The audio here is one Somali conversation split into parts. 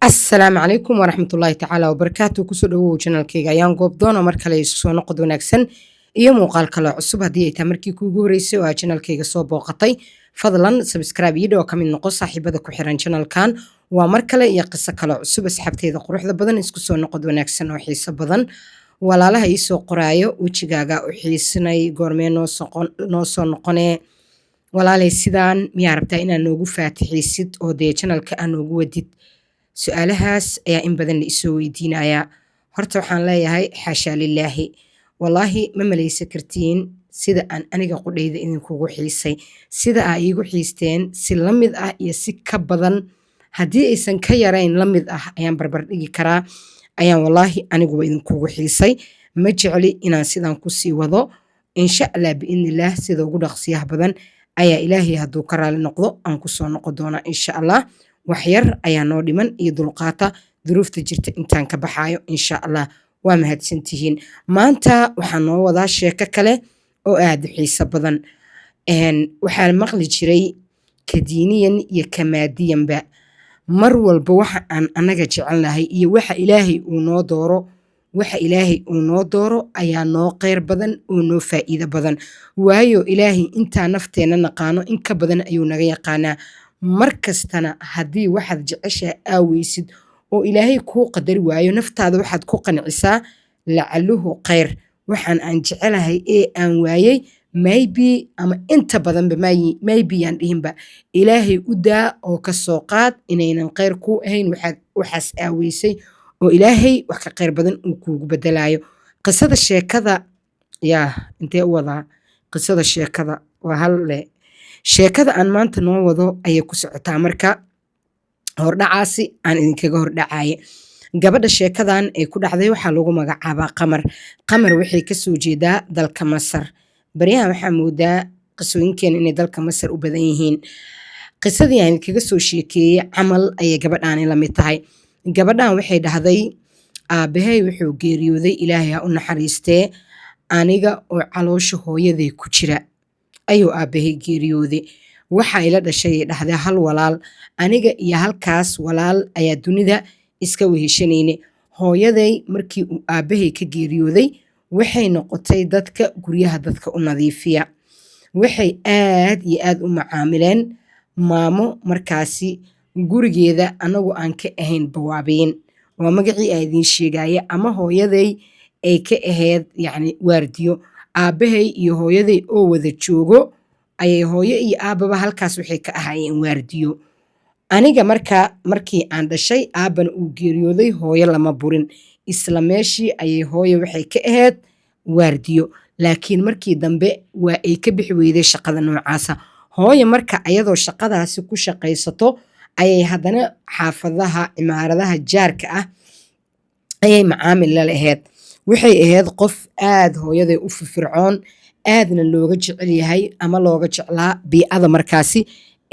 السلام عليكم ورحمة الله تعالى وبركاته كسو دhowow channelkayga ayaan goobdoon oo mar kale isu soo noqod wanaagsan iyo muuqaal kale cusub haddii ay tahay markii kuugu horeysay oo aad channelkayga soo booqatay fadlan subscribe iyo ka mid noqo saaxiibada ku xiran channelkan waa mar kale iyo qiso kale cusub asxaabteeda quruxda badan isku soo noqod wanaagsan oo xiiso badan walaalaha ii soo qoraayo wejigaaga u xiisinay goormee noo soo noqonee walaalay sidaan miyaa rabtaa inaad noogu faatixiisid oo dee channelka aan noogu wadid su-aalahaas ayaa in badan la isoo weydiinayaa horta waxaan leeyahay xaashaa lilaahi wallaahi ma malaysa kartiin sida aan aniga qudhayda idinkugu xiisay sida aa iigu xiisteen si la mid ah iyo si ka badan haddii aysan ka yarayn la mid ah ayaan barbar dhigi karaa ayaan wallaahi aniguba idinkugu xiisay ma jecli inaan sidaan kusii wado insha allah biidnillaah sida ugu dhaqsiyaha badan ayaa ilaahay hadduu ka raali noqdo aan kusoo noqon doonaa insha allah waxyar ayaa noo dhiman iyo dulqaata duruufta jirta intaan ka baxaayo insha allah waa mahadsantihiin maanta waxaa noo wadaa sheeko kale oo aada u xiiso badan waxaa maqli jiray kadiiniyan iyo kamaadiyanba mar walba waxa aan anaga jecelnahay iyo waxa ilaahay uu noo dooro ayaa noo kheyr badan oo noo faa'iido badan waayo ilaahay intaa nafteena naqaano in ka badan ayuu naga yaqaanaa mar kastana haddii waxaad jeceshaa aaweysid oo ilaahay kuu qadari waayo naftaada waxaad ku qancisaa lacaluhu kheyr waxaan aan jecelahay ee aan waayey maybe ama inta badanba maybe yaan dhihinba ilaahay u daa oo ka soo qaad inaynan kheyr kuu ahayn waxaas aaweysay oo ilaahay wax ka kheyr badan uu kuugu bedelayo qisada sheekada yaa intee u wadaa qisada sheekada waa halle sheekada aan maanta noo wado ayay ku socotaa marka hordhacaasi aan idinkaga hordhacaye gabadha sheekadan ay ku dhacday waxaa lagu magacaabaa qamar waxay kasoo jeedaa dalka masar baryahan waxaa moodaa qisooyinkeena inay dalka masar u badan yihiin qisadii aan idinkaga soo sheekeeyey camal ayay gabadhaani la mid tahay gabadhan waxay dhahday aabahay wuxuu geeriyooday ilaahay ha u naxariistee aniga oo caloosha hooyaday ku jira ayuu aabahay geeriyooday waxaa ila dhashay dhahday hal walaal aniga iyo halkaas walaal ayaa dunida iska weheshanayne hooyaday markii uu aabahay ka geeriyooday waxay noqotay dadka guryaha dadka u nadiifiya waxay aad iyo aad u macaamileen maamo markaasi gurigeeda anagu aan ka ahayn bawaabiin waa magacii aa idiin sheegaya ama hooyaday ay ka ahayd yacni waardiyo aabahay iyo hooyaday oo wada joogo ayay hooyo iyo aababa halkaas waxay ka ahaayeen waardiyo aniga markii aan dhashay aabana uu geeriyooday hooyo lama burin isla meeshii ayay hooyo waxay ka ahayd waardiyo laakiin markii dambe waa ay ka bixi weyday shaqada noocaasa hooyo marka ayadoo shaqadaasi ku shaqaysato ayay haddana xaafadaha cimaaradaha jaarka ah ayay macaamil la lahayd waxay ahayd qof aad hooyaday u firfircoon aadna looga jecel yahay ama looga jeclaa biicada markaasi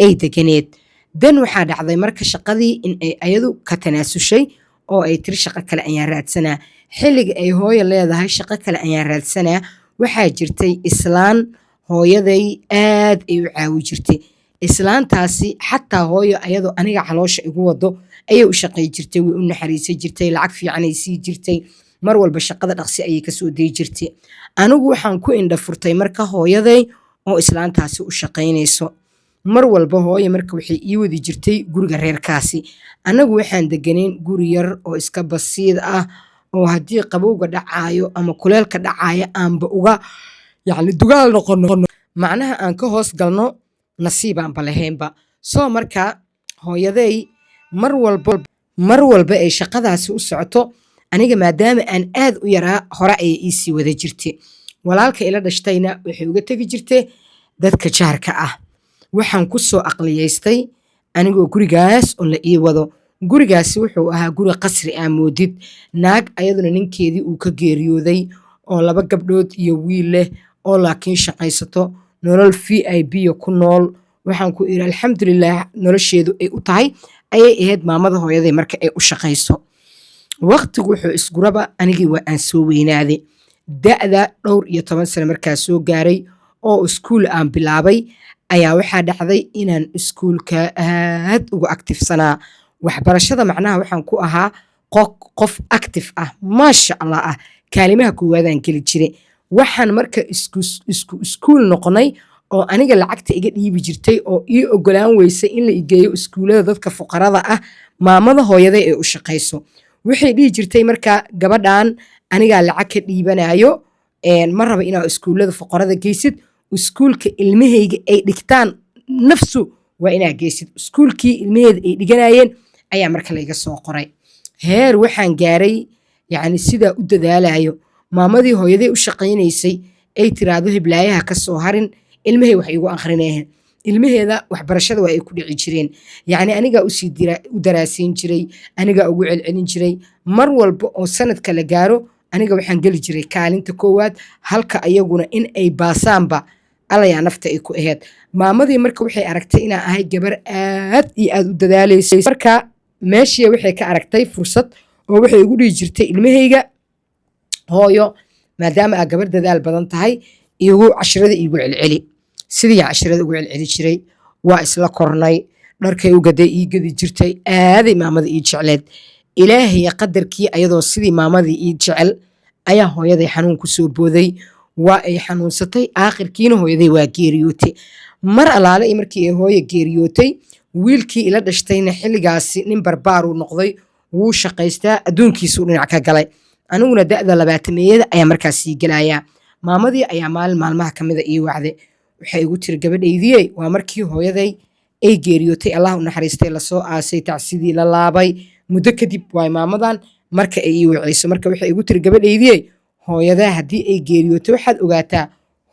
ay deganeed dan waxaa dhacday marka shaqadii in ay ayadu ka tanaasushay oo ay tiri shaqo kale ayaan raadsanaa xilliga ay hooyo leedahay shaqo kale ayaan raadsanaa waxaa jirtay islaan hooyaday aad ay u caawi jirtay islaantaasi xataa hooyo ayadoo aniga caloosha igu wado ayay u shaqay jirtay way u naxariisay jirtay lacag fiicanay sii jirtay mar walba shaqada dhaqsi ayay kasoo day jirtay anigu waxaan ku indha furtay marka hooyaday oo islaantaasi u shaqaynayso mar walba hooyo marka waxay ii wadi jirtay guriga reerkaasi anagu waxaan deganayn guri yar oo iska basiid ah oo haddii qabowga dhacaayo ama kuleelka dhacaayo aanba uga yacni dugaal noqono macnaha aan ka hoos galno nasiibaanba lahaynba soo marka hooyaday mar walba ay shaqadaasi u socoto aniga maadaama aan aad u yaraa hore ayay iisii wada jirtay walaalka ila dhashtayna waxay uga tegi jirtay dadka jaarka ah waxaan ku soo aqliyaystay anigoo gurigaas oo la ii wado gurigaasi wuxuu ahaa guri qasri ah moodid naag ayaduna ninkeedii uu ka geeriyooday oo 2 gabdhood iyo wiil leh oo laakiin shaqaysato nolol VIP ku nool waxaan ku iri alxamdulillaah nolosheedu ay u tahay ayay ahayd maamada hooyaday marka ay u shaqayso waqtigu wuxuu isguraba anigii waa aan soo weynaaday da'da dhowr iyo 10 sano markaa soo gaaray oo iskuul aan bilaabay ayaa waxaa dhacday inaan iskuulka aad uga aktifsanaa waxbarashada macnaha waxaan ku ahaa qof active ah maasha allah ah kaalimaha koowaadaan geli jiray waxaan marka iskuul noqonay oo aniga lacagta iga dhiibi jirtay oo ii ogolaan weysay in la igeeyo iskuullada dadka fuqarada ah maamada hooyaday ee u shaqayso waxay dhihi jirtay marka gabadhan anigaa lacag ka dhiibanayo ma raba inaa iskuullada fuqarada geysid iskuulka ilmahayga ay dhigtaan nafsu waa inaa geysid iskuulkii ilmaheeda ay dhiganayeen ayaa marka layga soo qoray heer waxaan gaaray yacni sidaa u dadaalayo maamadii hooyaday u shaqaynaysay ay tiraahdo hiblaayaha ka soo harin ilmahay wax igu akhrinayeen ilmaheeda waxbarashada waa ay ku dhici jireen yacni anigaa u daraasiin jiray anigaa ugu celcelin jiray mar walba oo sanadka la gaaro aniga waxaan geli jiray kaalinta koowaad halka ayaguna in ay baasaanba allayaa nafta ay ku aheyd maamadii marka waxay aragtay inaan ahay gabar aad iyo aad u dadaalaysay marka meeshii waxay ka aragtay fursad oo waxay igu dhihi jirtay ilmahayga hooyo maadaama aad gabar dadaal badan tahay igu casharada iigu celceli sidii casharada ugu celceli jiray waa isla kornay dharkay u gaday ii gadi jirtay aaday maamada ii jecleed ilaahay qadarkii ayadoo sidii maamadii ii jecel ayaa hooyaday xanuun ku soo booday waa ay xanuunsatay aakhirkiina hooyaday waa geeriyootay mar alaale markii ay hooyo geeriyootay wiilkii ila dhashtayna xilligaasi nin barbaaruu noqday wuu shaqaystaa adduunkiisuu dhinac ka galay aniguna da'da 20 ayaa markaas sii gelayaa maamadii ayaa maalmaha ka mida ii wacday waxay igu tiri gabadhaydiyey waa markii hooyaday ay geeriyootay allah u naxariistay lasoo aasay tacsidii la laabay muddo kadib waay maamadan marka ay ii wacayso marka waxay igu tiri gabadhaydiyey hooyadaa haddii ay geeriyootay waxaad ogaataa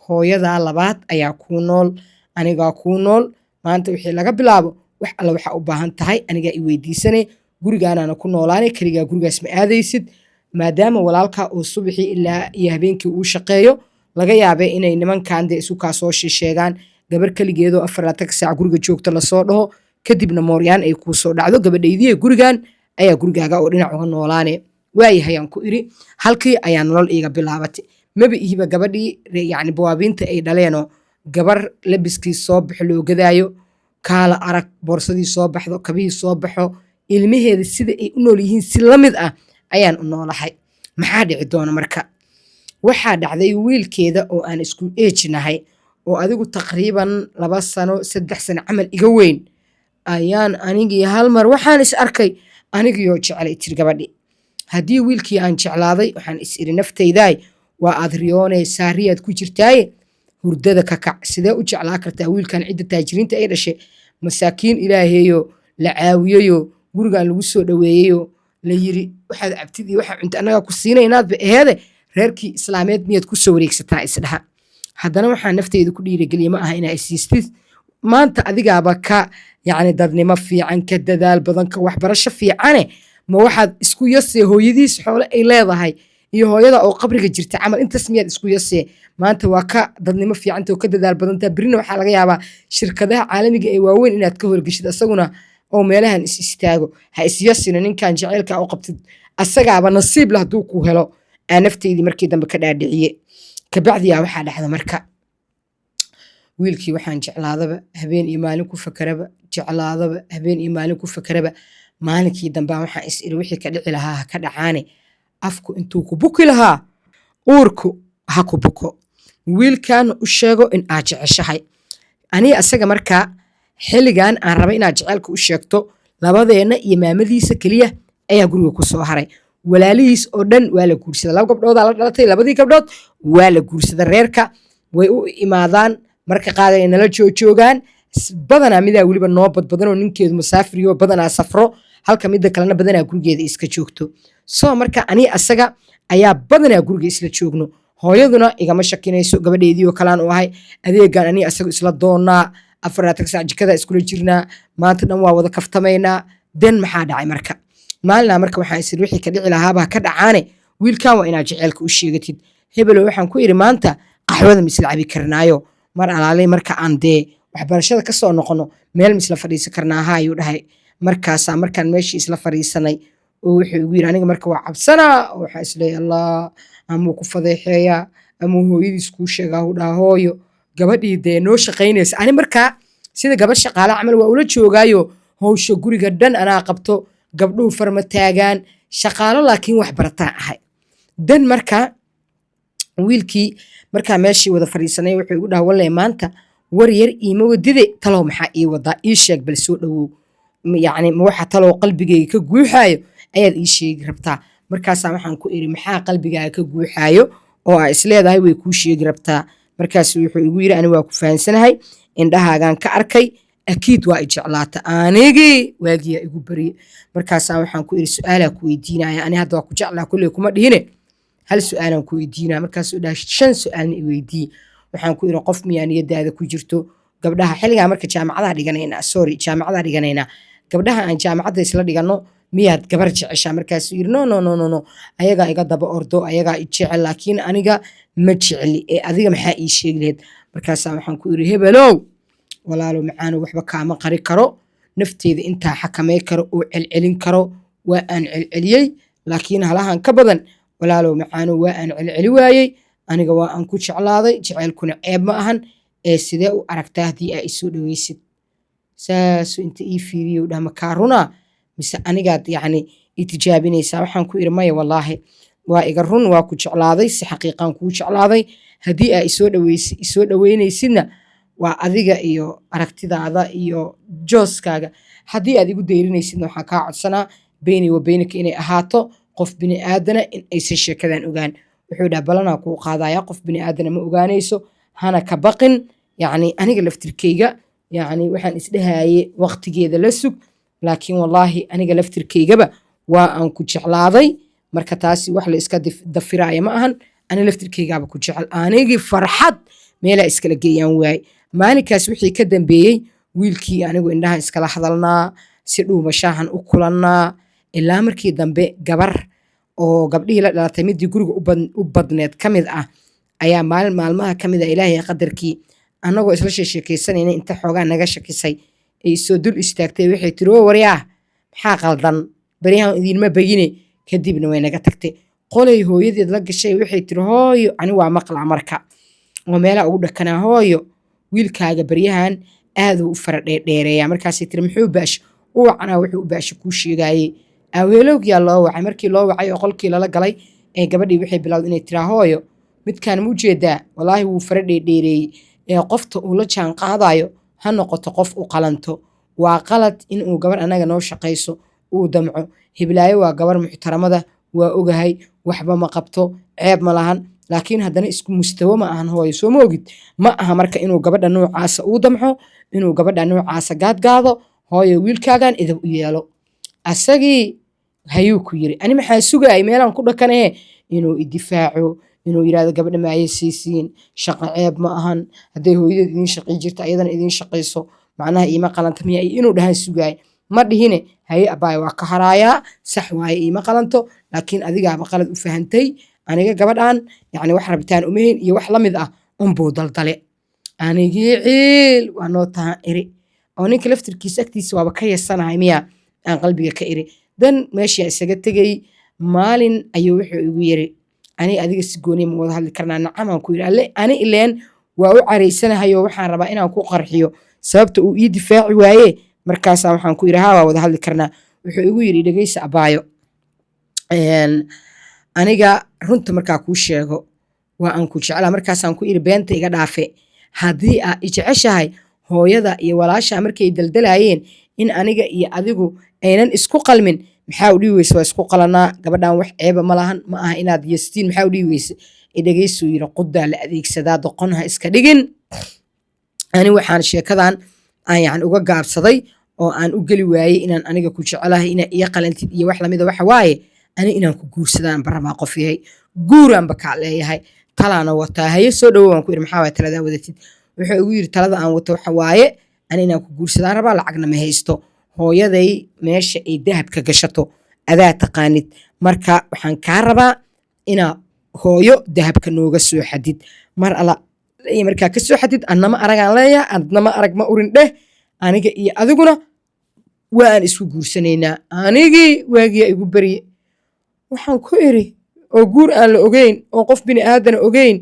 hooyadaa labaad ayaa kuu nool anigaa kuu nool maanta wixii laga bilaabo wax alla waxaa u baahan tahay anigaa i weydiisane gurigaanaana ku noolaanay keligaa gurigaas ma aadaysid maadaama walaalkaa uu subaxii ilaa iyo habeenkii uu shaqeeyo laga yaabay inay nimankan dee isu kaa soo sheegaan gabar keligeedoo 4 saac guriga joogta lasoo dhaho kadibna mooryaan ay kuu soo dhacdo gabadhaydiyey gurigan ayaa gurigaaga oo dhinac uga noolaane waayahayaan ku iri halkii ayaa nolol iiga bilaabatay maba ihiba gabadhii yacni bawaabiinta ay dhaleenoo gabar labiskii soo baxo loo gadaayo kaala arag boorsadii soo baxdo kabihii soo baxo ilmaheeda sida ay u nool yihiin si la mid ah ayaan u noolahay maxaa dhici doona marka waxaa dhacday wiilkeeda oo aan isku eejinahay oo adigu taqriiban 2 sano 3 sano camal iga weyn ayaan anigii hal mar waxaan is arkay anigiyoo jecelay tir gabadhi haddii wiilkii aan jeclaaday waxaan is iri naftaydaay waa aad riyoonaysaa riyaad ku jirtaaye hurdada ka kac sidee u jeclaa kartaa wiilkan cidda taajiriinta ay dhashay masaakiin ilaaheeyo la caawiyeyo gurigan lagu soo dhaweeyeyo la yiri waxaad cabtid iyo waxa cunto annaga ku siinaynaadba aheede reerkii islaameed miyaad ku soo wareegsataa isdhaha haddana waxaa nafteyda ku dhiirigeliya ma aha inaa isiistid maanta adigaaba ka yacni dadnimo fiican ka dadaal badan ka waxbarasho fiicane ma waxaad isku yasee hooyadiis xoole ay leedahay iyo hooyada oo qabriga jirta camal intaas miyaad isku yasee maanta waa ka dadnimo fiicanta oo ka dadaal badantaa birina waxaa laga yaabaa shirkadaha caalamiga ee waaweyn inaad ka horgeshid asaguna oo meelahan is istaago ha isyasina ninkan jaceylka u qabtid asagaaba nasiib lah hadduu ku helo aa nafteydii markii dambe ka dhaadhiciye kabacdiyaa waxaa dhacda marka wiilkii waxaan jeclaadaba habeen iyo maalin ku fakaraba jeclaadaba habeen iyo maalin ku fakaraba maalinkii dambaan waxaan is iri wixii ka dhici lahaa ha ka dhacaane afku intuu ku buki lahaa uurku ha ku buko wiilkan u sheego in aad jeceshahay aniga asaga markaa xilligan aan raba inaad jaceylka u sheegto labadeena iyo maamadiisa keliya ayaa guriga ku soo haray walaalihiis oo dhan waa la guursaday 2 gabdhoodaa la dhalatay 2 gabdhood waa la guursaday reerka way u imaadaan marka qaar ay nala joogaan badanaa midaa weliba noo badbadan oo ninkeedu musaafiriyo badanaa safro halka midda kalena badanaa gurigeeda iska joogto soo marka aniga asaga ayaa badanaa guriga isla joogno hooyaduna igama shakinayso gabadheedii oo kalaan u ahay adeegan aniga asaga isla doonaa 4 saac jikada iskula jirnaa maanta dhan waa wada kaftamaynaa den maxaa dhacay marka maalina marka waxaan isir wixii ka dhici lahaaba ka dhacaane wiilkan waa inaad jaceylka u sheegatid hebelo waxaan ku iri maanta qaxwada misla cabi karnaayo mar alaalay marka aan dee waxbarashada ka soo noqono meel misla fadhiisan karnaaha ayuu dhahay markaasaa markaan meeshii isla fadhiisanay oo wuxuu igu yiri aniga marka waa cabsanaa oo waxaa isleeyahay allah amuu ku fadeexeeyaa amuu hooyadiis kuu sheegaa u dhaha hooyo gabadhii dee noo shaqaynaysa ani markaa sida gabadh shaqaale camal waa ula joogaayo howsha guriga dhan anaa qabto gabdhuhu farma taagaan shaqaalo laakiin wax barataan ahay dan marka wiilkii markaa meeshii wada fadhiisanay wuxuu igu dhaha walle maanta war yar iima wadide talow maxaa ii wadaa ii sheeg bal soo dhawow yacni ma waxa talow qalbigayga ka guuxaayo ayaad ii sheegi rabtaa markaasaa waxaan ku iri maxaa qalbigaaga ka guuxaayo oo aa isleedahay way kuu sheegi rabtaa markaas wuxuu igu yiri ani waa ku fahansanahay indhahaagaan ka arkay akiid waa i jeclaata anigii waagiyaa igu bariye markaasaa waxaan ku iri su-aalaa ku weydiinaya ani hadda waa ku jeclaa kulley kuma dhihine hal su-aalaan ku weydiinaya markaasuu dhaha 5 su-aalna i weydii waxaan ku iri qof miyaa niyadaada ku jirto gabdhaha xilligaa marka jaamacadaha dhiganaynaa gabdhaha aan jaamacadda isla dhigano miyaad gabar jeceshaa markaasuu yiri no ayagaa iga daba ordo ayagaa i jecel laakiin aniga ma jecli ee adiga maxaa ii sheegi lahayd markaasaa waxaan ku iri hebelow walaalo macaano waxba kaama qari karo nafteeda intaa xakamay karo oo celcelin karo waa aan celceliyey laakiin halahan ka badan walaalo macaano waa aan celceli waayey aniga waa aan ku jeclaaday jeceylkuna ceeb ma ahan ee sidee u aragtaa haddii aa isoo dhaweysid saasuu inta ii fiiriyo dhaha makaa runaa mise anigaad yacni i tijaabinaysaa waxaan ku iri maya wallaahi waa iga run waa ku jeclaaday si xaqiiqaan kuu jeclaaday haddii aa isoo dhaweynaysidna waa adiga iyo aragtidaada iyo jooskaaga haddii aad igu dayrinaysidna waxaan kaa codsanaa beyni wa beynaka inay ahaato qof bini aadana in aysan sheekadan ogaan wuxuu dhaha balanaa kuu qaadaya qof bini aadana ma ogaanayso hana ka baqin yacni aniga laftirkeyga yacni waxaan isdhahaye waqtigeeda la sug laakiin wallaahi aniga laftirkeygaba waa aan ku jeclaaday marka taasi wax la iska dafiraaya ma ahan ani laftirkeygaaba ku jecel anigii farxad meelaa iskala geeyaan waaye maalinkaas wixii ka dambeeyey wiilkii anigu indhaha iskala hadalnaa si dhuumashahan u kulannaa ilaa markii dambe gabar oo gabdhihii la dhalatay midii guriga u badneed ka mid ah ayaa maalin maalmaha ka mid ah ilaahay qadarkii annagoo isla sheekaysanayna inta xoogaa naga shakisay ay soo dul istaagtay waxay tiri oo waryaa maxaa qaldan baryahan idiinma bagine kadibna way naga tagtay qolay hooyadeed la gashay waxay tiri hooyo ani waa maqlaa marka oo meelaa ugu dhakanaa hooyo wiilkaaga baryahan aaduu u fara dheereeyaa markaasay tiri muxuu baash u wacanaa wuxuu u baasha kuu sheegaayey aweelowgyaa loo wacay markii loo wacay oo qolkii lala galay ee gabadhii waxay bilowday inay tiraa hooyo midkaan ma ujeedaa wallaahi wuu fara dheereeyey ee qofta uu la jaan qaadayo ha noqoto qof u qalanto waa qalad inuu gabar anaga noo shaqayso uu damco hiblaayo waa gabar muxtaramada waa ogahay waxba ma qabto ceeb ma lahan laakiin haddana isku mustawo ma ahan hooyo soo ma ogid ma aha marka inuu gabadha noocaasa uu damco inuu gabadha noocaasa gaadgaado hooyo wiilkaagan idab u yeelo asagii hayuu ku yiri ani maxaa sugaay meelaan ku dhakanahe inuu idifaaco inuu yiraahdo gabadha maayay siisiin shaqo ceeb ma ahan hadday hooyadeed idiin shaqay jirta ayadana idiin shaqayso macnaha iima qalanta miya inuu dhahan sugaay ma dhihine haye abaay waa ka haraayaa sax waaye iima qalanto laakiin adigaaba qalad u fahantay aniga gabadhan yacni wax rabitaan umahayn iyo wax la mid ah unbuu daldale anigii ciil waa noo tahan iri oo ninka laftirkiisa agtiisa waaba ka yasanahay miya aan qalbiga ka iri dan meeshii isaga tegay maalin ayuu wuxuu igu yiri ani adiga si gooni ma wada hadli karnaa nacamaan ku yiri alle ani ileen waa u caraysanahayo waxaan rabaa inaan ku qarxiyo sababta uu ii difaaci waaye markaasaa waxaan ku yiri haa waa wada hadli karnaa wuxuu igu yiri dhegeysa abaayo aniga runta markaa kuu sheego waa aan ku jeclaa markaasaan ku iri beenta iga dhaafe haddii aa i jeceshahay hooyada iyo walaasha markay daldalayeen in aniga iyo adigu aynan isku qalmin maxaa u dhihi weyse waa isku qalanaa gabadhan wax ceeba ma lahan ma aha inaad yastiin maxaa u dhihi weyse idhageysuu yiri qudaa la adeegsadaa doqon ha iska dhigin ani waxaan sheekadan aan yani uga gaabsaday oo aan u geli waayey inaan aniga ku jecelahay inaa iyo qalantid iyo wax lamida waxa waaye ani inaan ku guursadaan baramaa qof yahay guuraanba kaa leeyahay talaana wataa haye soo dhawow aan ku yiri maxaa waay taladaa wadatid wuxuu igu yiri talada aan wato waxa waaye ani inaan ku guursadaan rabaa lacagna ma haysto hooyaday meesha ay dahabka gashato adaa taqaanid marka waxaan kaa rabaa inaa hooyo dahabka nooga soo xadid mar alla markaa ka soo xadid annama aragaan leeyahay adnama arag ma urin dheh aniga iyo adiguna waa aan isku guursanaynaa anigii waagiyaa igu barye waxaan ku iri oo guur aan la ogeyn oo qof bini aadana ogeyn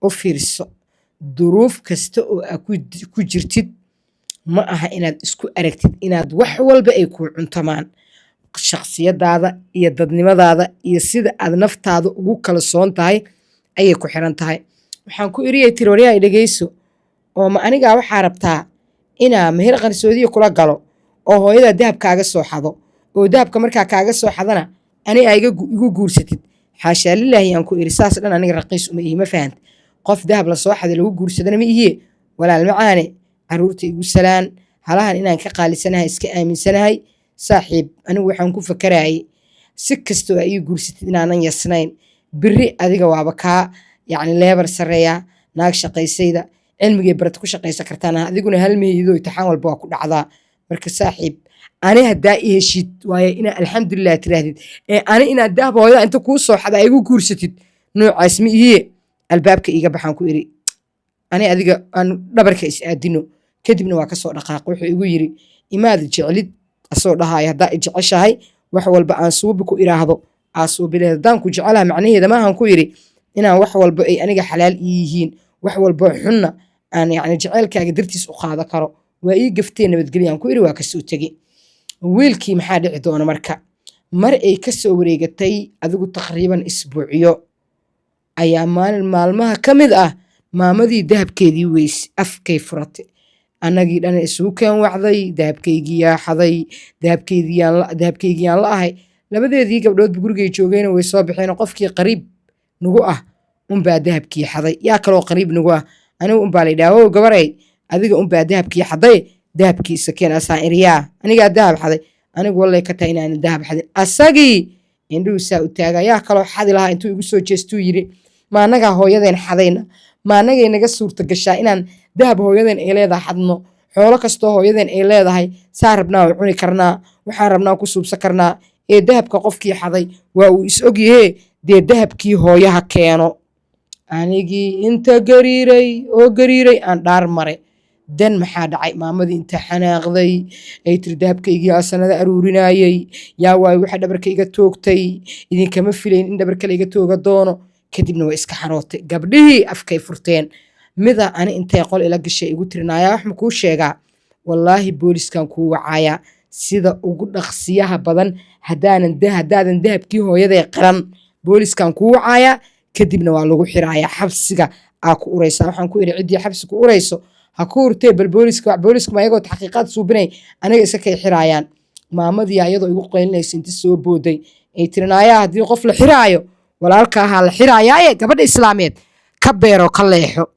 oo fiirso duruuf kasta oo aa ku jirtid ma aha inaad isku aragtid inaad wax walba ay kuu cuntamaan. Shakhsiyadaada iyo dadnimadaada iyo sida aad naftaada ugu kalsoon tahay ayay ku xiran tahay. Waxaan ku iriyay tiri waryaa i dhegeyso, oo ma anigaa waxaa rabtaa inaa meher qarsoodiya kula galo oo hooyadaa dahab kaaga soo xado, oo dahabka markaa kaaga soo xadana ani aa igu guursatid. Xaashaa lilaahi aan ku iri saas dhan aniga raqiis uma ihi, ma fahant. Qof dahab la soo xaday lagu guursadana ma ihiye. Walaal macaane, caruurta igu salaan, halahan inaan ka qaalisanahay iska aaminsanahay. Saaxiib, anigu waxaan ku fakarayay si kastoo aa ii guursatid inaanan yasnayn. Biri adiga waaba kaa yacni leebar sareeya, naag shaqaysayda, cilmigay barata ku shaqaysan kartaana adiguna hal meeyadoo imtixaan walba waa ku dhacdaa. Marka saaxiib, ani haddaa i heshid waaye inaa alxamdulilah tiraahdid, ee ani inaad dahab hooyada inta kuu soo xada igu guursatid noocaas ma ihiye. Albaabka iga baxaan ku iri, ani adiga aan dhabarka is aadino. Kadibna waa kasoo dhaqaaq. Wuxuu igu yiri imaad jeclid asoo dhahayo haddaa i jeceshahay wax walba aan suubi ku iraahdo aasuubileed. Haddaan ku jecelaha macnaheeda maahan ku yiri inaan wax walba ay aniga xalaal ii yihiin, wax walba xunna aan yacni jaceylkaaga dartiis u qaada karo. Waa ii gaftee nabadgelyaan ku iri, waa kasoo tegi. Wiilkii maxaa dhici doona marka? Mar ay kasoo wareegatay adigu taqriiban isbuuciyo ayaa maalin maalmaha ka mid ah maamadii dahabkeedii weyse afkay furatay. Annagii dhan isugu keen wacday, dahabkaygii yaa xaday, dahabkaygii yaan la ahay. Labadeedii gabdhoodba gurigay joogayna way soo baxeen. Qofkii qariib nagu ah unbaa dahabkii xaday. Yaa kaloo qariib nagu ah anigu unbaa la yidhaha wow gabaray adiga unbaa dahabkii xaday, dahabkiisa keen. Asaan iriyaa anigaa dahab xaday. Anigu wallay ka tahay inaan dahab xadin. Asagii indhuhu saa u taagaa. Yaa kaloo xadi lahaa intuu igu soo jeestuu yiri ma annagaa hooyadeen xadayna, ma annagay naga suurta gashaa inaan dahab hooyadeen ay leedahay xadno. Xoolo kastoo hooyadeen ay leedahay saa rabnaa way cuni karnaa, waxaan rabnaa ku suubsan karnaa. Ee dahabka qofkii xaday waa uu is ogyahee dee dahabkii hooyaha keeno. Anigii inta gariiray aan dhaar mare. Dan maxaa dhacay? Maamadii inta xanaaqday ay tiri dahabkaygii asanada aruurinayay, yaa waayo waxa dhabarka iga toogtay, idinkama filayn in dhabarka la iga tooga doono. Kadibna waa iska xarootay. Gabdhihii afkay furteen. Mida ani intay qol ila gashay igu tirinayaa wax ma kuu sheegaa? Wallaahi booliskan kuu wacaaya sida ugu dhaqsiyaha badan haddaadan dahabkii hooyaday qiran booliskan kuu wacaaya. Kadibna waa lagu xiraaya xabsiga aa ku uraysaa. Waxaan ku iri ciddii xabsi ku urayso ha ku urtee bal booliska ma ayagoo taxqiiqaad suubinay aniga isa kay xiraayaan. Maamadii ayadoo igu qaylinaysa inta soo booday ay tirinayaa haddii qof la xiraayo walaalka ahaa la xiraayaaye gabadha islaameed ka beero ka leexo.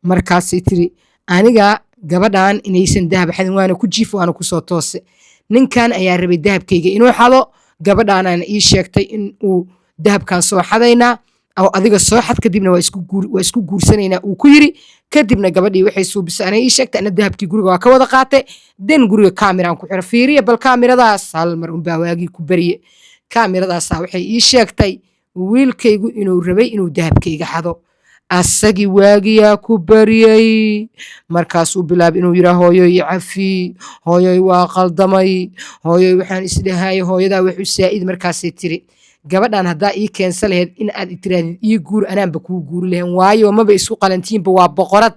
Markaasay tiri aniga gabadhan inaysan dahab xadin waana ku jiif waana kusoo toose. Ninkan ayaa rabay dahabkayga inuu xado, gabadhaanana ii sheegtay in uu dahabkan soo xadaynaa oo adiga soo xad kadibna waa isku guursanaynaa uu ku yiri. Kadibna gabadhii waxay suubisay anay ii sheegtay ana dahabkii guriga waa ka wada qaatay. Den guriga kaamiraan ku xiro fiiriya bal kaamiradaas hal mar unbaa waagii ku bariye. Kaamiradaasa waxay ii sheegtay wiilkaygu inuu rabay inuu dahabkayga xado. Asagii waagiyaa ku bariyay. Markaasuu bilaab inuu yiraa hooyoy cafi, hooyoy waa qaldamay, hooyoy waxaan isdhahay hooyadaa wax u saa'id. Markaasay tiri gabadhan haddaa ii keensan lahayd in aad itiraadid ii guur anaanba kuu guuri lahayn, waayo maba isku qalantiinba waa boqorad.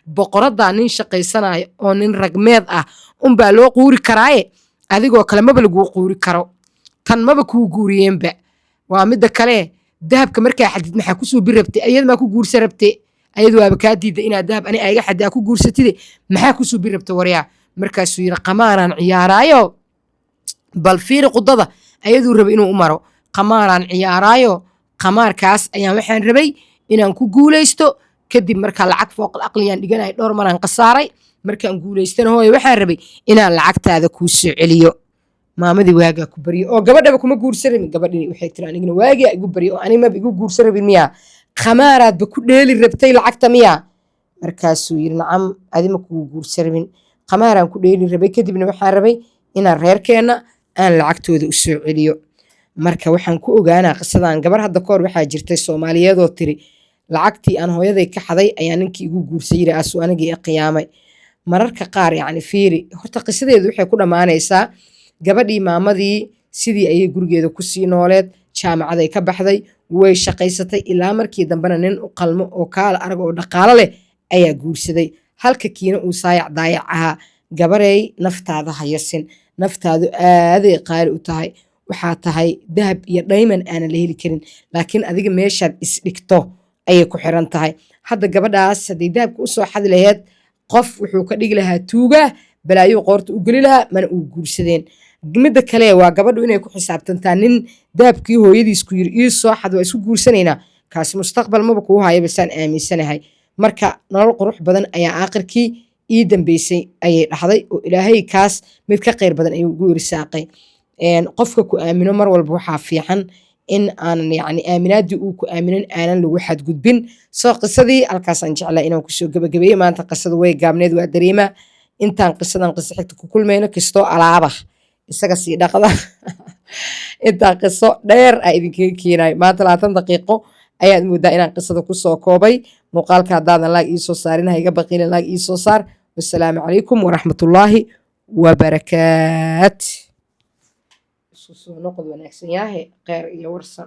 Boqoraddaa nin shaqaysanaya oo nin ragmeed ah unbaa loo quuri karaaye adigoo kale maba laguu quuri karo. Tan maba kuu guuriyeenba. Waa midda kale dahabka markaa xadid maxaa ku suubi rabtay? Ayad maa ku guursa rabtay? Ayad waaba kaa diida inaad dahab ani ayga xaddaa ku guursatide maxaa ku suubi rabtay waryaa? Markaasuu yiri qamaaraan ciyaaraayo bal fiiri qudada ayaduu rabay inuu u maro. Qamaaraan ciyaaraayo qamaarkaas ayaan waxaan rabay inaan ku guulaysto. Kadib markaa lacag fooqal aqliyaan dhiganay dhowr maraan qasaaray. Markaan guulaystana hooyo waxaan rabay inaan lacagtaada kuu soo celiyo. Maamadii waagaa ku bariyay oo gabadhaba kuma guursan rabin. Gabadhii waxay tiri anigana waagaa igu bariyay oo anima igu guursan rabin miyaa? Qamaaraadba ku dheeli rabtay lacagta miyaa? Markaasuu yiri nacam adima kugu guursan rabin, qamaaraan ku dheeli rabay. Kadibna waxaan rabay inaan reerkeena aan lacagtooda u soo celiyo. Marka waxaan ku ogaanaa qisadan gabar hadda koor waxaa jirtay Soomaaliyeedoo tiri lacagtii aan hooyaday ka xaday ayaa ninkii igu guursay yiri asuu anigii qiyaamay. Mararka qaar yacni fiiri horta qisadeedu waxay ku dhammaanaysaa gabadhii maamadii sidii ayay gurigeeda ku sii nooleed, jaamacaday ka baxday, way shaqaysatay ilaa markii dambena nin u qalmo oo kaala arag oo dhaqaalo leh ayaa guursaday. Halka kiina uu saayac daayac ahaa gabarey naftaada hayasin naftaadu aaday qaali u tahay waxaa tahay dahab iyo dhayman aanan la heli karin laakiin adiga meeshaad isdhigto ayay ku xiran tahay hadda gabadhaas hadday dahabka usoo xadi laheyd qof wuxuu ka dhigi lahaa tuuga balaayuu qoorta u geli lahaa mana uu guursadeen midda kale waa gabadhu inay ku xisaabtantaa nin dahabkii hooyadiis ku yiri ii soo xad waa isku guursanaynaa kaasi mustaqbal maba kuu haya basaan aaminsanahay marka nolol qurux badan ayaa aakhirkii ii dambeysay ayay dhahday oo ilaahay kaas mid ka khayr badan ayuu ugu irsaaqay qofka ku aamino mar walba waxaa fiican in aanan yacni aaminaadii uu ku aaminin aanan lagu xadgudbin soo qisadii halkaasaan jeclaa inaan kusoo gabagabeeyey maanta qisada way gaabneed waa dareemaa intaan qisadan qiso xigta ku kulmayno kastoo alaaba isaga sii dhaqda intaan qiso dheer aa idinkaga keenayo maanta 20 daqiiqo ayaad moodaa inaan qisada kusoo koobay muuqaalka haddaadan laag iisoo saarin ha iga baqina laag iisoo saar wassalaamu calaykum waraxmatullaahi wabarakaat isu soo noqod wanaagsan yahay kheyr iyo warsan